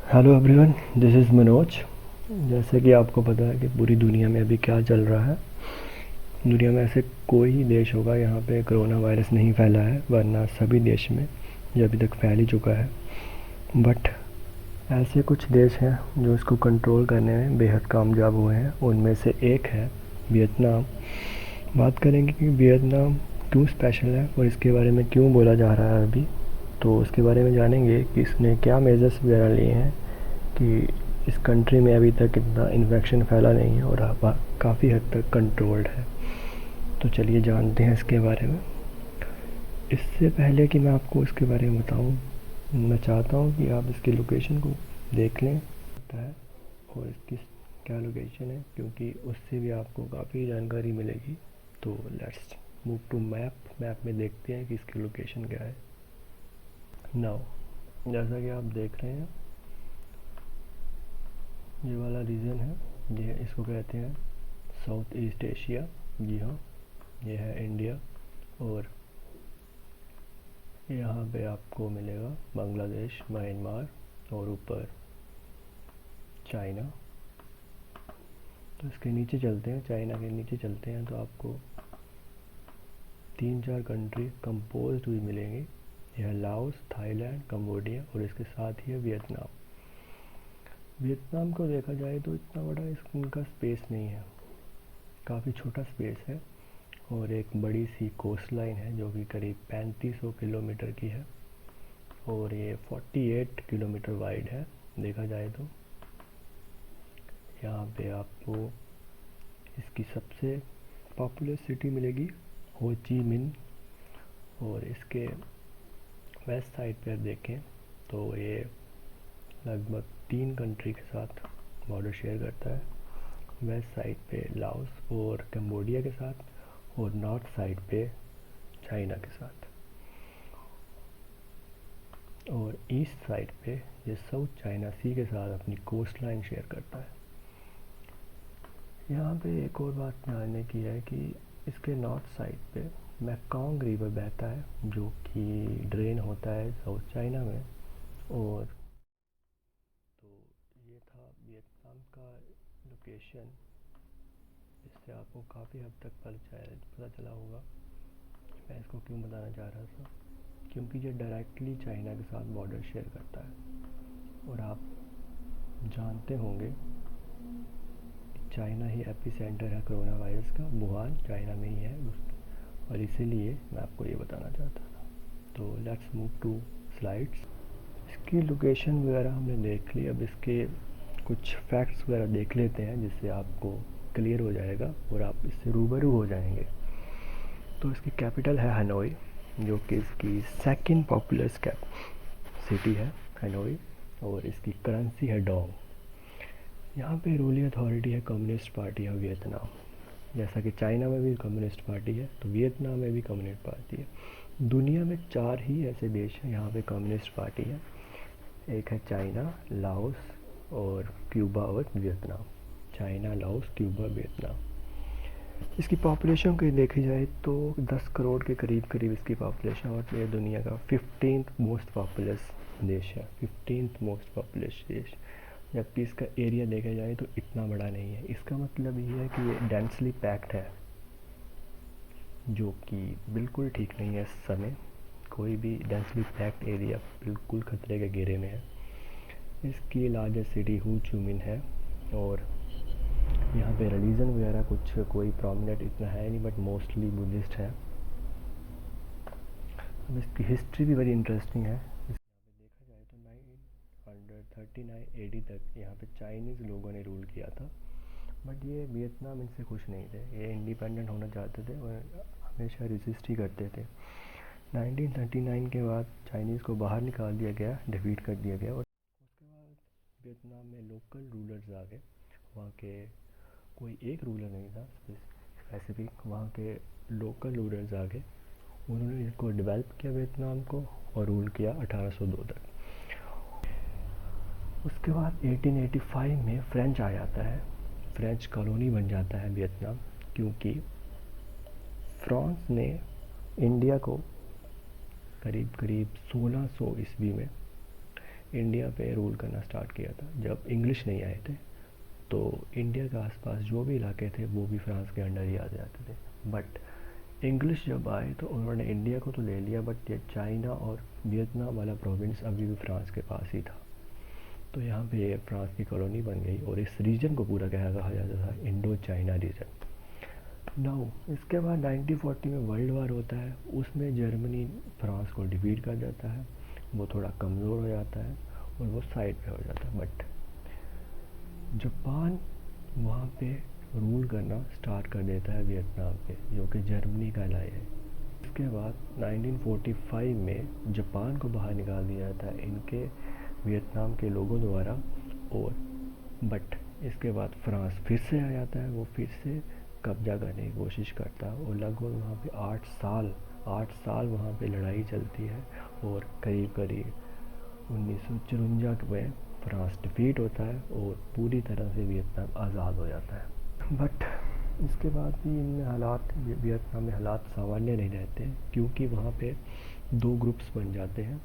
Hello everyone, this is Manoj. जैसे कि आपको पता है कि पूरी दुनिया में अभी क्या चल रहा है। दुनिया में ऐसे कोई ही देश होगा यहाँ पे कोरोना वायरस नहीं फैला है, वरना सभी देश में ये अभी तक फैल ही चुका है। बट ऐसे कुछ देश हैं जो इसको कंट्रोल करने में बेहद कामयाब हुए हैं। उनमें से एक है वियतनाम। बात करेंगे कि वियतनाम क्यों स्पेशल है और इसके बारे में क्यों बोला जा रहा है अभी। तो उसके बारे में जानेंगे कि इसने क्या मेजर्स वगैरह लिए हैं कि इस कंट्री में अभी तक इतना इन्फेक्शन फैला नहीं है और अब काफ़ी हद तक कंट्रोल्ड है। तो चलिए जानते हैं इसके बारे में। इससे पहले कि मैं आपको इसके बारे में बताऊं, मैं चाहता हूं कि आप इसकी लोकेशन को देख लें है और इसकी क्या लोकेशन है, क्योंकि उससे भी आपको काफ़ी जानकारी मिलेगी। तो लेट्स मूव टू मैप में देखते हैं कि इसकी लोकेशन क्या है। नाउ जैसा कि आप देख रहे हैं, ये वाला रीजन है, ये इसको कहते हैं साउथ ईस्ट एशिया। जी हाँ, ये है इंडिया और यहाँ पे आपको मिलेगा बांग्लादेश, म्यांमार और ऊपर चाइना। तो इसके नीचे चलते हैं, चाइना के नीचे चलते हैं तो आपको 3-4 कंट्री कंपोज्ड हुई मिलेंगी। यह है लाओस, थाईलैंड, कंबोडिया और इसके साथ ही है वियतनाम। वियतनाम को देखा जाए तो इतना बड़ा इनका स्पेस नहीं है, काफ़ी छोटा स्पेस है और एक बड़ी सी कोस्ट लाइन है जो कि करीब 3500 किलोमीटर की है और ये 48 किलोमीटर वाइड है देखा जाए तो। यहाँ पे आपको इसकी सबसे पॉपुलर सिटी मिलेगी हो ची मिन्ह और इसके वेस्ट साइड पर देखें तो ये लगभग 3 कंट्री के साथ बॉर्डर शेयर करता है। वेस्ट साइड पे लाओस और कंबोडिया के साथ और नॉर्थ साइड पे चाइना के साथ और ईस्ट साइड पे ये साउथ चाइना सी के साथ अपनी कोस्ट लाइन शेयर करता है। यहाँ पे एक और बात जानने की है कि इसके नॉर्थ साइड पे मैकॉन्ग रिवर बहता है जो कि ड्रेन होता है साउथ चाइना में। और तो ये था वियतनाम का लोकेशन, इससे आपको काफ़ी हद तक पता चला होगा मैं इसको क्यों बताना चाह रहा था, क्योंकि ये डायरेक्टली चाइना के साथ बॉर्डर शेयर करता है। और आप जानते होंगे चाइना ही एपी सेंटर है कोरोना वायरस का, वुहान चाइना में ही है और इसीलिए मैं आपको ये बताना चाहता था। तो लेट्स मूव टू स्लाइड्स। इसकी लोकेशन वगैरह हमने देख ली, अब इसके कुछ फैक्ट्स वगैरह देख लेते हैं जिससे आपको क्लियर हो जाएगा और आप इससे रूबरू हो जाएंगे। तो इसकी कैपिटल है हनोई, जो कि इसकी सेकंड पॉपुलर सिटी है हनोई और इसकी करेंसी है डोंग। यहाँ पे रूलिंग अथॉरिटी है कम्युनिस्ट पार्टी ऑफ वियतनाम। जैसा कि चाइना में भी कम्युनिस्ट पार्टी है तो वियतनाम में भी कम्युनिस्ट पार्टी है। दुनिया में 4 ही ऐसे देश हैं यहाँ पे कम्युनिस्ट पार्टी है, एक है चाइना, लाओस और क्यूबा और Vietnam. China, Laos, Cuba, Vietnam. इसकी पॉपुलेशन को देखी जाए तो 10 करोड़ के करीब इसकी पॉपुलेशन और ये दुनिया का 15th मोस्ट पॉपुलस देश है, 15th मोस्ट पॉपुलस देश। जबकि इसका एरिया देखा जाए तो इतना बड़ा नहीं है। इसका मतलब ये है कि ये डेंसली पैक्ड है, जो कि बिल्कुल ठीक नहीं है। इस समय कोई भी डेंसली पैक्ड एरिया बिल्कुल खतरे के घेरे में है। इसकी लार्जेस्ट सिटी हो ची मिन्ह है और यहाँ पे रिलीजन वगैरह कुछ कोई प्रोमिनेंट इतना है नहीं, बट मोस्टली बुद्धिस्ट है। अब इसकी हिस्ट्री भी बड़ी इंटरेस्टिंग है। यहाँ पे देखा जाए तो 939 AD तक यहाँ पे चाइनीज़ लोगों ने रूल किया था, बट ये वियतनाम इनसे खुश नहीं थे। ये इंडिपेंडेंट होना चाहते थे और हमेशा रेजिस्ट ही करते थे। 1939 के बाद चाइनीज़ को बाहर निकाल दिया गया, डिफीट कर दिया गया और उसके बाद वियतनाम में लोकल रूलर्स आ गए। वहाँ के कोई एक रूलर नहीं था स्पेसिफिक, वहाँ के लोकल रूलर्स आ गए। उन्होंने इसको डेवलप किया वियतनाम को और रूल किया 1802 तक। उसके बाद 1885 में फ्रेंच आ जाता है, फ्रेंच कॉलोनी बन जाता है वियतनाम, क्योंकि फ्रांस ने इंडिया को करीब 1600 ईस्वी में इंडिया पे रूल करना स्टार्ट किया था। जब इंग्लिश नहीं आए थे तो इंडिया के आसपास जो भी इलाके थे वो भी फ्रांस के अंडर ही आ जाते थे। बट इंग्लिश जब आए तो उन्होंने इंडिया को तो ले लिया, बट ये चाइना और वियतनाम वाला प्रोविंस अभी भी फ्रांस के पास ही था। तो यहाँ पे फ्रांस की कॉलोनी बन गई और इस रीजन को पूरा कहा जाता था इंडो चाइना रीजन। नाउ इसके बाद 1940 में वर्ल्ड वार होता है, उसमें जर्मनी फ्रांस को डिफीट कर जाता है, वो थोड़ा कमज़ोर हो जाता है और वो साइड पे हो जाता है। बट जापान वहाँ पे रूल करना स्टार्ट कर देता है वियतनाम पे, जो कि जर्मनी का लाई है। इसके बाद 1945 में जापान को बाहर निकाल दिया जाता है इनके वियतनाम के लोगों द्वारा। और बट इसके बाद फ्रांस फिर से आ जाता है, वो फिर से कब्जा करने की कोशिश करता है और लगभग वहाँ पे 8 साल वहाँ पे लड़ाई चलती है और करीब करीब 1954 में फ्रांस डिफीट होता है और पूरी तरह से वियतनाम आज़ाद हो जाता है। बट इसके बाद भी इनमें हालात वियतनाम में हालात सामान्य नहीं रहते, क्योंकि वहाँ पे दो ग्रुप्स बन जाते हैं,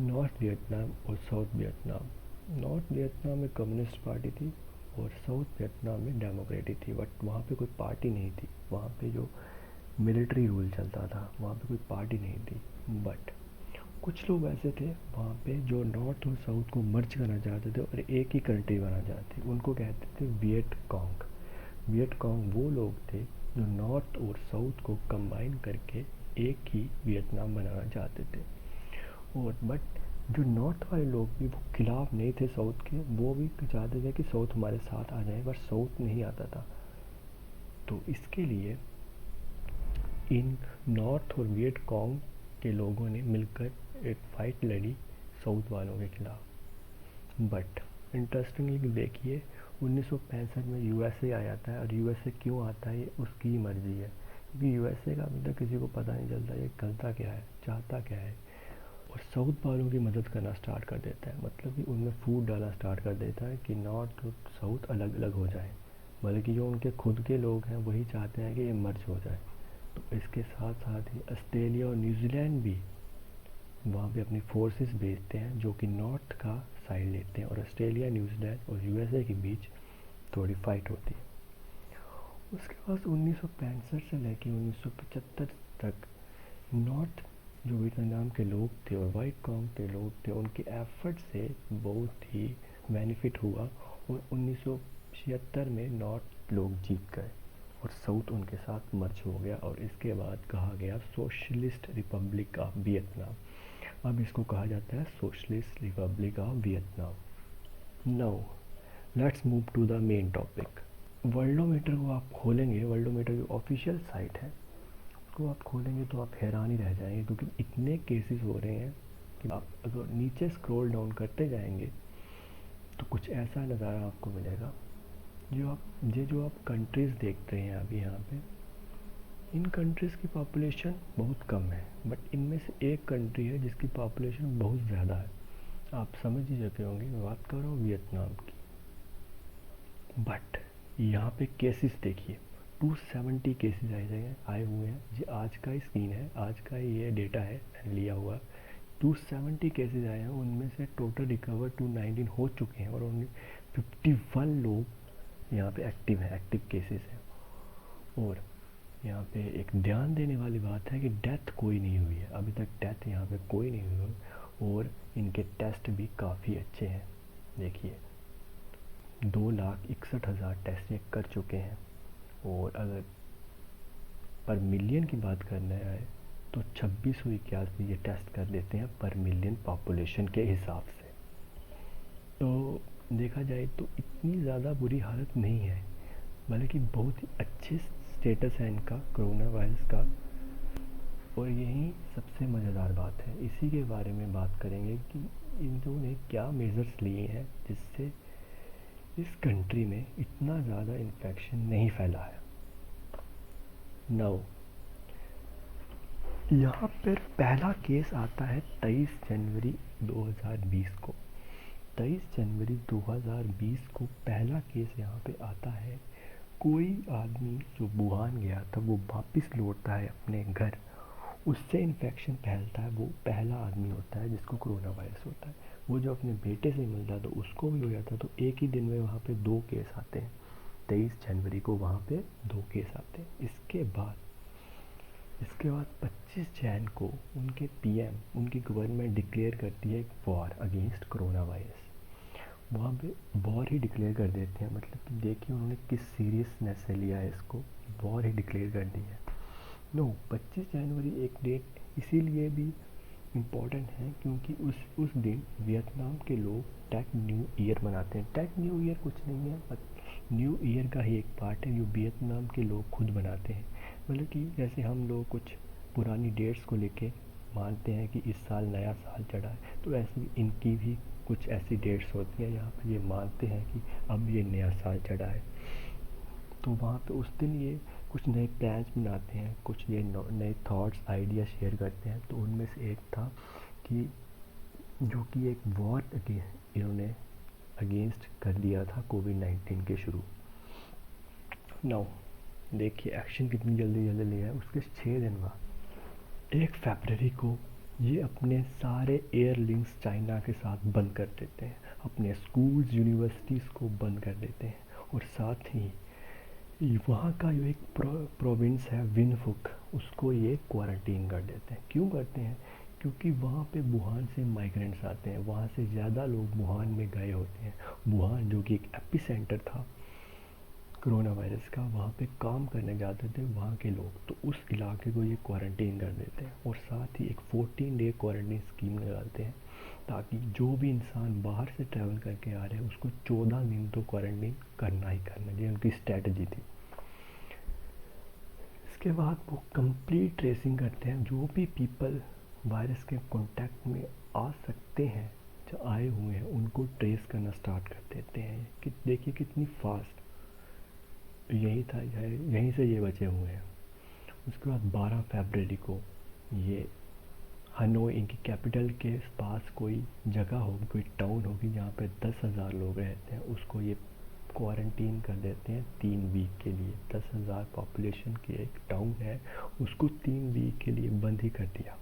नॉर्थ वियतनाम और साउथ वियतनाम। नॉर्थ वियतनाम में कम्युनिस्ट पार्टी थी और साउथ वियतनाम में डेमोक्रेटिक थी। बट वहाँ पे कोई पार्टी नहीं थी, वहाँ पे जो मिलिट्री रूल चलता था, वहाँ पे कोई पार्टी नहीं थी। बट कुछ लोग ऐसे थे वहाँ पे जो नॉर्थ और साउथ को मर्ज करना चाहते थे और एक ही कंट्री बनाना चाहते थे। उनको कहते थे वियट कॉन्ग। वियट कॉन्ग वो लोग थे जो नॉर्थ और साउथ को कंबाइन करके एक ही वियतनाम बनाना चाहते थे। और बट जो नॉर्थ वाले लोग भी वो खिलाफ नहीं थे साउथ के, वो भी चाहते थे कि साउथ हमारे साथ आ जाए, बट साउथ नहीं आता था। तो इसके लिए इन नॉर्थ और वियट कॉन्ग के लोगों ने मिलकर एक फ़ाइट लड़ी साउथ वालों के खिलाफ। बट इंटरेस्टिंगली देखिए 1965 में यूएसए आ जाता है, और यूएसए क्यों आता है ये उसकी मर्ज़ी है, क्योंकि यूएसए का अभी तक किसी को पता नहीं चलता ये करता क्या है, चाहता क्या है। और साउथ वालों की मदद करना स्टार्ट कर देता है, मतलब कि उनमें फूट डालना स्टार्ट कर देता है कि नॉर्थ और साउथ अलग अलग हो जाए, बल्कि जो उनके खुद के लोग हैं वही चाहते हैं कि ये मर्ज हो जाए। तो इसके साथ साथ ही ऑस्ट्रेलिया और न्यूजीलैंड भी वहाँ पे अपनी फोर्सेस भेजते हैं जो कि नॉर्थ का साइड लेते हैं, और ऑस्ट्रेलिया, न्यूजीलैंड और यूएसए के बीच थोड़ी फाइट होती है। उसके बाद 1965 से लेकर 1975 तक नॉर्थ जो वियतनाम के लोग थे और वाइट कॉन्ग के लोग थे, उनके एफर्ट से बहुत ही बेनिफिट हुआ और 1976 में नॉर्थ लोग जीत गए और साउथ उनके साथ मर्ज हो गया, और इसके बाद कहा गया सोशलिस्ट रिपब्लिक ऑफ वियतनाम। अब इसको कहा जाता है socialist republic of Vietnam. Now let's move to the main topic. Worldometer को आप खोलेंगे, वर्ल्डोमीटर की ऑफिशियल साइट है, उसको आप खोलेंगे तो आप हैरान ही रह जाएंगे, क्योंकि इतने केसेस हो रहे हैं कि आप अगर नीचे स्क्रॉल डाउन करते जाएंगे तो कुछ ऐसा नज़ारा आपको मिलेगा। जो आप कंट्रीज़ देखते हैं अभी यहाँ पे, इन कंट्रीज़ की पॉपुलेशन बहुत कम है, बट इनमें से एक कंट्री है जिसकी पॉपुलेशन बहुत ज़्यादा है। आप समझ ही चुके होंगे, मैं बात कर रहा हूँ वियतनाम की। बट यहाँ पे केसेस देखिए, 270 केसेस आए हुए हैं। ये आज का ही सीन है, आज का ही ये डेटा है मैंने लिया हुआ। 270 केसेस आए हैं, उनमें से टोटल रिकवर 219 हो चुके हैं और ओनली 51 लोग यहाँ पे एक्टिव हैं, एक्टिव केसेस हैं। और यहाँ पे एक ध्यान देने वाली बात है कि डेथ कोई नहीं हुई है, अभी तक डेथ यहाँ पे कोई नहीं हुई है, और इनके टेस्ट भी काफ़ी अच्छे हैं। देखिए 2,61,000 टेस्ट ये कर चुके हैं, और अगर पर मिलियन की बात करना है तो 2681 ये टेस्ट कर देते हैं पर मिलियन पॉपुलेशन के हिसाब से। तो देखा जाए तो इतनी ज़्यादा बुरी हालत नहीं है, बल्कि बहुत ही अच्छे स्टेटस है इनका कोरोना वायरस का। और यही सबसे मज़ेदार बात है, इसी के बारे में बात करेंगे कि इन्होंने क्या मेजर्स लिए हैं जिससे इस कंट्री में इतना ज़्यादा इन्फेक्शन नहीं फैला है। नाउ यहाँ पर पहला केस आता है 23 जनवरी 2020 को। 23 जनवरी 2020 को पहला केस यहाँ पे आता है। कोई आदमी जो वुहान गया था वो वापस लौटता है अपने घर, उससे इन्फेक्शन फैलता है, वो पहला आदमी होता है जिसको कोरोना वायरस होता है। वो जो अपने बेटे से मिलता तो उसको भी हो जाता, तो एक ही दिन में वहाँ पे 2 केस आते हैं। 23 जनवरी को वहाँ पे 2 केस आते हैं। इसके बाद 25 जैन को उनके पीएम, उनकी गवर्नमेंट डिक्लेयर करती है एक वॉर अगेंस्ट कोरोना वायरस। वहाँ पे वॉर ही डिक्लेयर कर देते हैं, मतलब कि देखिए उन्होंने किस सीरियसनेस से लिया है इसको, वॉर ही डिक्लेयर कर दी है। 25 जनवरी एक डेट इसीलिए भी इम्पोर्टेंट है क्योंकि उस दिन वियतनाम के लोग टेक न्यू ईयर मनाते हैं। टेक न्यू ईयर कुछ नहीं है, न्यू ईयर का ही एक पार्ट है जो वियतनाम के लोग खुद बनाते हैं। मतलब कि जैसे हम लोग कुछ पुरानी डेट्स को लेके मानते हैं कि इस साल नया साल चढ़ा है, तो ऐसे इनकी भी कुछ ऐसी डेट्स होती हैं जहाँ पर ये मानते हैं कि अब ये नया साल चढ़ा है। तो वहाँ पे उस दिन ये कुछ नए प्लान्स बनाते हैं, कुछ ये नए थॉट्स आइडिया शेयर करते हैं। तो उनमें से एक था कि जो कि एक वॉर इन्होंने अगेंस्ट कर दिया था कोविड-19 के शुरू। नाउ देखिए एक्शन कितनी जल्दी जल्दी लिया है। उसके 6 दिन बाद 1 फरवरी को ये अपने सारे एयर लिंक्स चाइना के साथ बंद कर देते हैं, अपने स्कूल्स यूनिवर्सिटीज़ को बंद कर देते हैं, और साथ ही वहाँ का जो एक प्रोविंस है विनफुक, उसको ये क्वारंटीन कर देते हैं। क्यों करते हैं? क्योंकि वहाँ पे वुहान से माइग्रेंट्स आते हैं, वहाँ से ज़्यादा लोग वुहान में गए होते हैं। वुहान जो कि एक एपिसेंटर था कोरोना वायरस का, वहाँ पे काम करने जाते थे वहाँ के लोग, तो उस इलाके को ये क्वारंटीन कर देते हैं। और साथ ही एक 14 डे क्वारंटीन स्कीम लगाते हैं ताकि जो भी इंसान बाहर से ट्रैवल करके आ रहे हैं उसको 14 दिन तो क्वारंटीन करना ही करना, ये उनकी स्ट्रेटजी थी। इसके बाद वो कंप्लीट ट्रेसिंग करते हैं, जो भी पीपल वायरस के कांटेक्ट में आ सकते हैं, जो आए हुए हैं, उनको ट्रेस करना स्टार्ट कर देते हैं। कि देखिए कितनी फास्ट, यही था, यहीं से ये बचे हुए हैं। उसके बाद 12 फरवरी को ये हनोई, इनकी कैपिटल के पास कोई जगह होगी, कोई टाउन होगी जहाँ पे 10,000 लोग रहते हैं, उसको ये क्वारंटीन कर देते हैं 3 वीक के लिए। 10,000 पॉपुलेशन की एक टाउन है, उसको 3 वीक के लिए बंद ही कर दिया।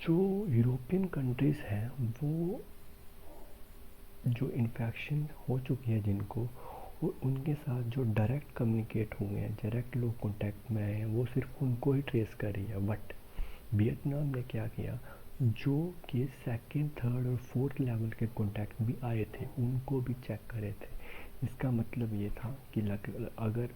जो यूरोपियन कंट्रीज़ हैं वो जो इन्फेक्शन हो चुकी है जिनको, वो उनके साथ जो डायरेक्ट कम्युनिकेट हुए हैं, डायरेक्ट लोग कांटेक्ट में आए हैं, वो सिर्फ उनको ही ट्रेस कर रही है। बट वियतनाम ने क्या किया, जो कि 2nd, 3rd और 4th लेवल के कांटेक्ट भी आए थे उनको भी चेक करे थे। इसका मतलब ये था कि अगर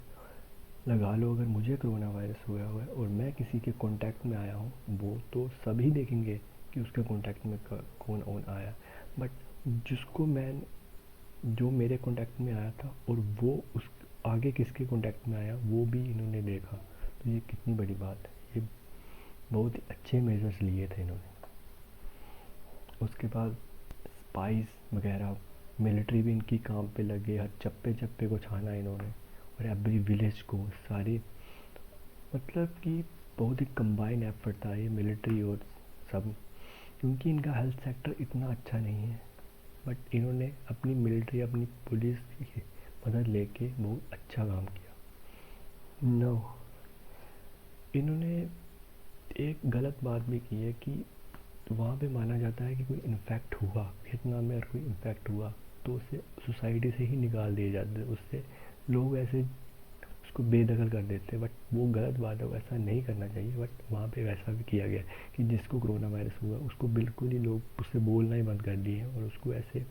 लगा लो अगर मुझे कोरोना वायरस हुआ है और मैं किसी के कांटेक्ट में आया हूँ, वो तो सभी देखेंगे कि उसके कांटेक्ट में कौन कौन आया। बट जो मेरे कांटेक्ट में आया था और वो उस आगे किसके कांटेक्ट में आया वो भी इन्होंने देखा। तो ये कितनी बड़ी बात है, ये बहुत ही अच्छे मेजर्स लिए थे इन्होंने। उसके बाद स्पाइस वगैरह, मिलिट्री भी इनकी काम पे लगे, हर चप्पे चप्पे को छाना इन्होंने, और एवरी विलेज को सारी, मतलब कि बहुत ही कंबाइन एफर्ट था ये मिलिट्री और सब, क्योंकि इनका हेल्थ सेक्टर इतना अच्छा नहीं है। बट इन्होंने अपनी मिलिट्री, अपनी पुलिस की मदद लेके बहुत अच्छा काम किया। नो, इन्होंने एक गलत बात भी की है कि वहाँ पे माना जाता है कि कोई इन्फेक्ट हुआ, वियतनाम में अगर कोई इन्फेक्ट हुआ तो उसे सोसाइटी से ही निकाल दिए जाते हैं, उससे लोग ऐसे उसको बेदखल कर देते हैं। बट वो गलत बात है, वैसा नहीं करना चाहिए। बट वहाँ पे वैसा भी किया गया कि जिसको कोरोना वायरस हुआ उसको बिल्कुल ही लोग उससे बोलना ही बंद कर दिए और उसको ऐसे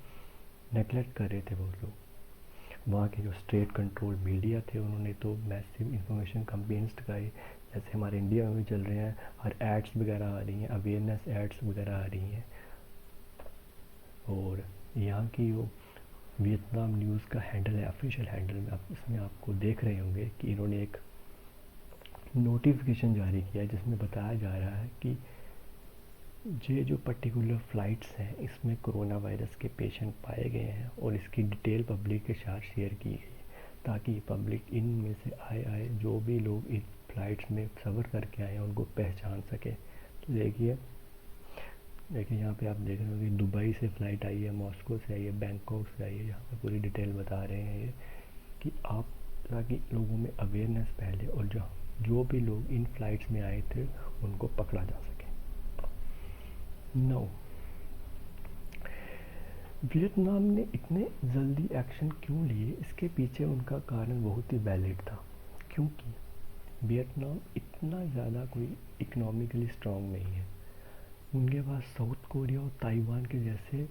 नेगलेक्ट कर रहे थे बहुत लोग। वहाँ के जो स्टेट कंट्रोल मीडिया थे उन्होंने तो मैसिव इंफॉर्मेशन कैंपेन्स कराए, जैसे हमारे इंडिया में भी चल रहे हैं, और एड्स वगैरह आ रही हैं, अवेयरनेस एड्स वगैरह आ रही हैं। और यहाँ की वो वियतनाम न्यूज़ का हैंडल है, ऑफिशियल हैंडल में आप इसमें आपको देख रहे होंगे कि इन्होंने एक नोटिफिकेशन जारी किया है जिसमें बताया जा रहा है कि ये जो पर्टिकुलर फ़्लाइट्स हैं इसमें कोरोना वायरस के पेशेंट पाए गए हैं, और इसकी डिटेल पब्लिक के साथ शेयर की गई है ताकि पब्लिक इनमें से आए जो भी लोग इस फ़्लाइट्स में सफ़र करके आए हैं उनको पहचान सके। तो देखिए यहाँ पे आप देख रहे हो कि दुबई से फ़्लाइट आई है, मॉस्को से आई है, बैंकॉक से आई है। यहाँ पे पूरी डिटेल बता रहे हैं ये कि आप, ताकि लोगों में अवेयरनेस फैले और जो भी लोग इन फ़्लाइट्स में आए थे उनको पकड़ा जा सके। 9, वियतनाम ने इतने जल्दी एक्शन क्यों लिए, इसके पीछे उनका कारण बहुत ही वैलिड था। क्योंकि वियतनाम इतना ज़्यादा कोई इकोनॉमिकली स्ट्रांग नहीं है। उनके पास साउथ कोरिया और ताइवान के जैसे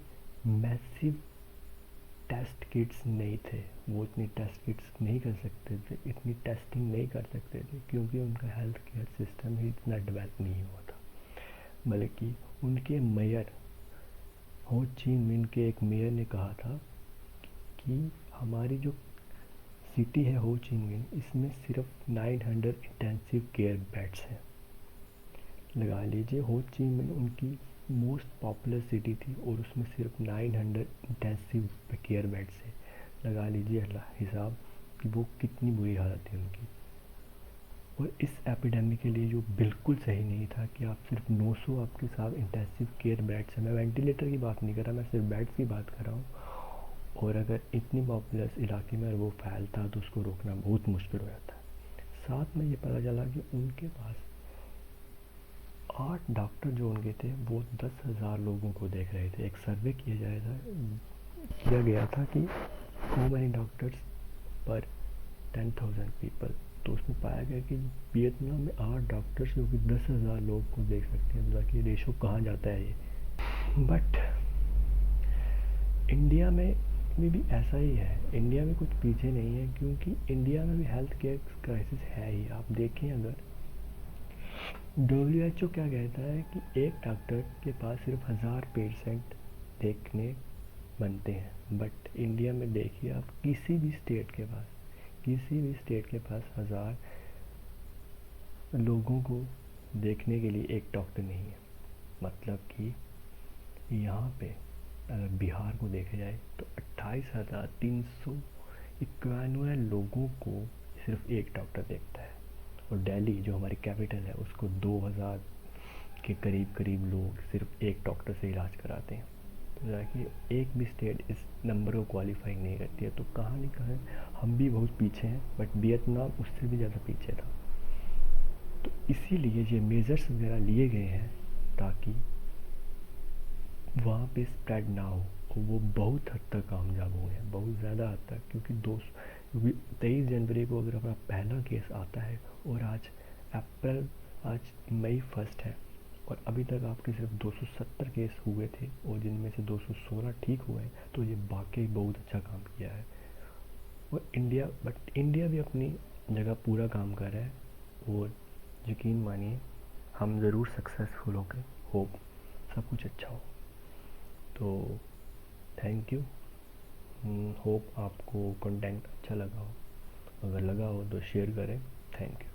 मैसिव टेस्ट किट्स नहीं थे। वो इतनी टेस्ट किट्स नहीं कर सकते थे, इतनी टेस्टिंग नहीं कर सकते थे, क्योंकि उनका हेल्थ केयर सिस्टम ही इतना डेवलप नहीं हुआ था। बल्कि उनके मेयर हो ची मिन के एक मेयर ने कहा था कि हमारी जो सिटी है हो ची मिन, इसमें सिर्फ 900 इंटेंसिव केयर बेड्स हैं। लगा लीजिए हो ची मिन उनकी मोस्ट पॉपुलर सिटी थी और उसमें सिर्फ 900 इंटेंसिव केयर बेड्स है। लगा लीजिए हिसाब कि वो कितनी बुरी हालत थी उनकी। और इस एपिडेमिक के लिए जो बिल्कुल सही नहीं था कि आप सिर्फ 900 आपके साथ इंटेंसिव केयर बेड्स हैं। मैं वेंटिलेटर की बात नहीं कर रहा, मैं सिर्फ बेड्स की बात कर रहा हूँ। और अगर इतनी पॉपुलर इलाके में वो फैलता तो उसको रोकना बहुत मुश्किल हो जाता है। साथ में ये पता चला कि उनके पास 8 डॉक्टर जो उनके थे वो 10,000 लोगों को देख रहे थे। एक सर्वे किया गया था कि हाउ मैनी डॉक्टर्स पर 10,000 पीपल। तो उसमें पाया गया कि वियतनाम में 8 डॉक्टर्स जो कि 10,000 लोग को देख सकते हैं। मतलब कि रेशो कहाँ जाता है ये। बट इंडिया में भी ऐसा ही है। इंडिया में कुछ पीछे नहीं है, क्योंकि इंडिया में भी हेल्थ केयर क्राइसिस है ही। आप देखें, अगर WHO क्या कहता है कि एक डॉक्टर के पास सिर्फ 1000 पेशेंट देखने बनते हैं। बट इंडिया में देखिए आप, किसी भी स्टेट के पास 1000 लोगों को देखने के लिए एक डॉक्टर नहीं है। मतलब कि यहाँ पे अगर बिहार को देखा जाए तो 28,391 लोगों को सिर्फ एक डॉक्टर देखता है। और दिल्ली जो हमारी कैपिटल है उसको 2000 के करीब लोग सिर्फ एक डॉक्टर से इलाज कराते हैं। तो देखिए, एक भी स्टेट इस नंबर को क्वालिफाई नहीं करती है। तो कहाँ नहीं कहाँ हम भी बहुत पीछे हैं, बट वियतनाम उससे भी ज़्यादा पीछे था। तो इसीलिए ये मेजर्स वगैरह लिए गए हैं ताकि वहाँ पे स्प्रेड ना हो। और वो बहुत हद तक कामयाब हुए हैं, बहुत ज़्यादा हद तक। क्योंकि 23 जनवरी को अगर अपना पहला केस आता है और आज मई 1 है और अभी तक आपके सिर्फ 270 केस हुए थे और जिनमें से 216 ठीक हुए हैं, तो ये वाकई बहुत अच्छा काम किया है। और इंडिया भी अपनी जगह पूरा काम कर रहा है। और यकीन मानिए, हम ज़रूर सक्सेसफुल होंगे। होप सब कुछ अच्छा हो। तो थैंक यू। होप आपको कंटेंट अच्छा लगा हो। अगर लगा हो तो शेयर करें। Thank you.